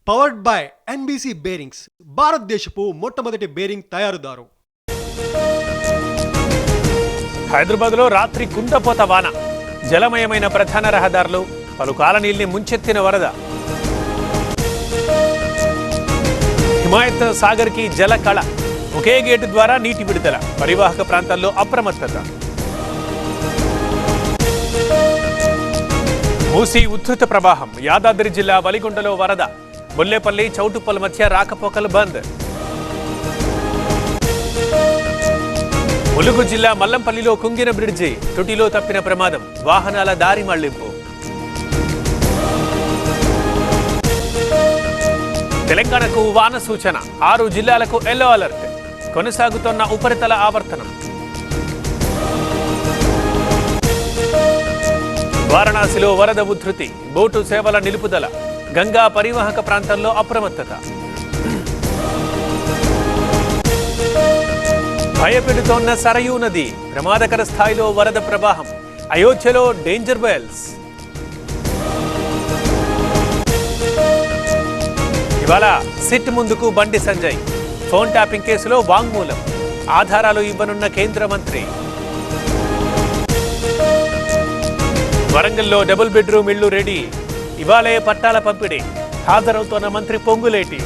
Powered by NBC bearings, భారతదేశపు మొట్టమొదటి bearing తయారుదారు. హైదరాబాద్లో రాత్రి కుండపోత వాన, జలమయమైన ప్రధాన రహదారులు, పలు కాలనీల్ని ముంచెత్తిన వరద. హిమాయత్ సాగర్కి జల కళ, ఒకే గేటు ద్వారా నీటి విడుదల, పరివాహక ప్రాంతాల్లో అప్రమత్తత. మూసీ ఉద్ధృత ప్రవాహం, యాదాద్రి జిల్లా వలిగొండలో వరద, బొల్లేపల్లి చౌటుప్పల్ మధ్య రాకపోకలు బంద్. ములుగు జిల్లా మల్లంపల్లిలో కుంగిన బ్రిడ్జి, తుటిలో తప్పిన ప్రమాదం, వాహనాల దారి మళ్లింపు. తెలంగాణకు వాన సూచన, 6 జిల్లాలకు ఎల్లో అలర్ట్, కొనసాగుతున్న ఉపరితల ఆవర్తనం. వారణాసిలో వరద ఉధృతి, బోటు సేవల నిలుపుదల, గంగా పరివాహక ప్రాంతాల్లో అప్రమత్తత. భయపెడుతోన్న సరయూ నది, ప్రమాదకర స్థాయిలో వరద ప్రవాహం, అయోధ్యలో డేంజర్ బెల్స్. ఇవాళ సిట్ ముందుకు బండి సంజయ్, ఫోన్ ట్యాపింగ్ కేసులో వాంగ్మూలం, ఆధారాలు ఇవ్వనున్న కేంద్ర మంత్రి. వరంగల్లో డబుల్ బెడ్రూమ్ ఇళ్లు రెడీ, ఇవాళే పట్టాల పంపిణీ, హాజరవుతోన్న మంత్రి పొంగులేటి.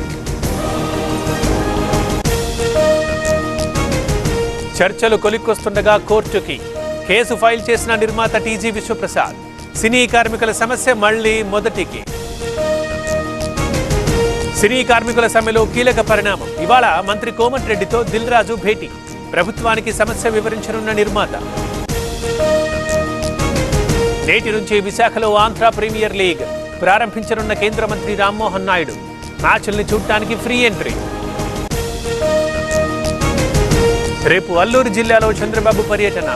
చర్చలు కొలిక్కొస్తుండగా కోర్టుకి కేసు ఫైల్ చేసిన నిర్మాత టీజీ విశ్వప్రసాద్, సినీ కార్మికుల సమస్య మళ్లీ మొదటికి. సినీ కార్మికుల సమ్మెలో కీలక పరిణామం, ఇవాళ మంత్రి కోమటిరెడ్డితో దిల్ రాజు భేటీ, ప్రభుత్వానికి సమస్య వివరించనున్న నిర్మాత. నేటి నుంచి విశాఖలో ఆంధ్ర ప్రీమియర్ లీగ్ ప్రారంభించనున్న కేంద్ర మంత్రి రామ్మోహన్ నాయుడు, మ్యాచ్ల్ని చూడటానికి ఫ్రీ ఎంట్రీ. రేపు అల్లూరు జిల్లాలో చంద్రబాబు పర్యటన,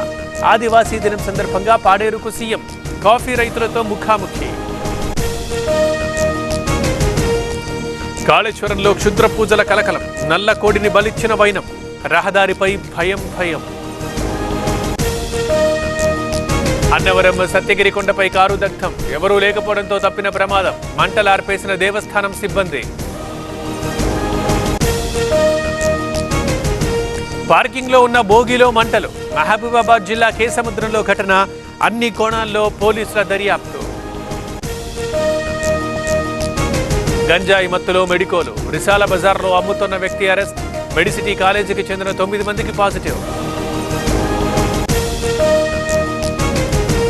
ఆదివాసీ దినం సందర్భంగా పాడేరుకు సీఎం, కాఫీ రైతులతో ముఖాముఖి. కాళేశ్వరంలో క్షుద్ర పూజల కలకలం, నల్ల కోడిని బలిచ్చిన వైనం, రహదారిపై భయం భయం. అన్నవరం సత్యగిరి కొండపై కారు దగ్ధం, ఎవరూ లేకపోవడంతో తప్పిన ప్రమాదం, మంటలార్పేసిన దేవస్థానం సిబ్బంది. పార్కింగ్ లో ఉన్న బోగిలో మంటలు, మహబూబాబాద్ జిల్లా కేసముద్రంలో ఘటన, అన్ని కోణాల్లో పోలీసుల దర్యాప్తు. గంజాయి మత్తులో మెడికోలు, రిసాల బజార్లో అమ్ముతున్న వ్యక్తి అరెస్ట్, మెడిసిటీ కాలేజీకి చెందిన 9 మందికి పాజిటివ్.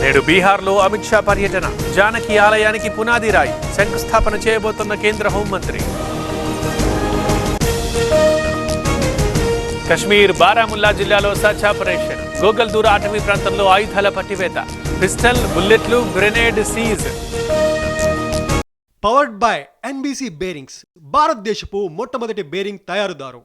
నేడు బీహార్లో అమిత్ షా పర్యటన, జానకి ఆలయానికి పునాది రాయి, శంకుస్థాపన చేయబోతున్న కేంద్ర హోంమంత్రి. కశ్మీర్ బారాముల్లా జిల్లాలో సర్చ్ ఆపరేషన్, గోగల్దూర అటవీ ప్రాంతంలో ఆయుధాల పట్టివేత, పిస్టల్, బుల్లెట్లు, grenade seize. Powered by NBC bearings, భారతదేశపు మొట్టమొదటి బేరింగ్ తయారుదారు.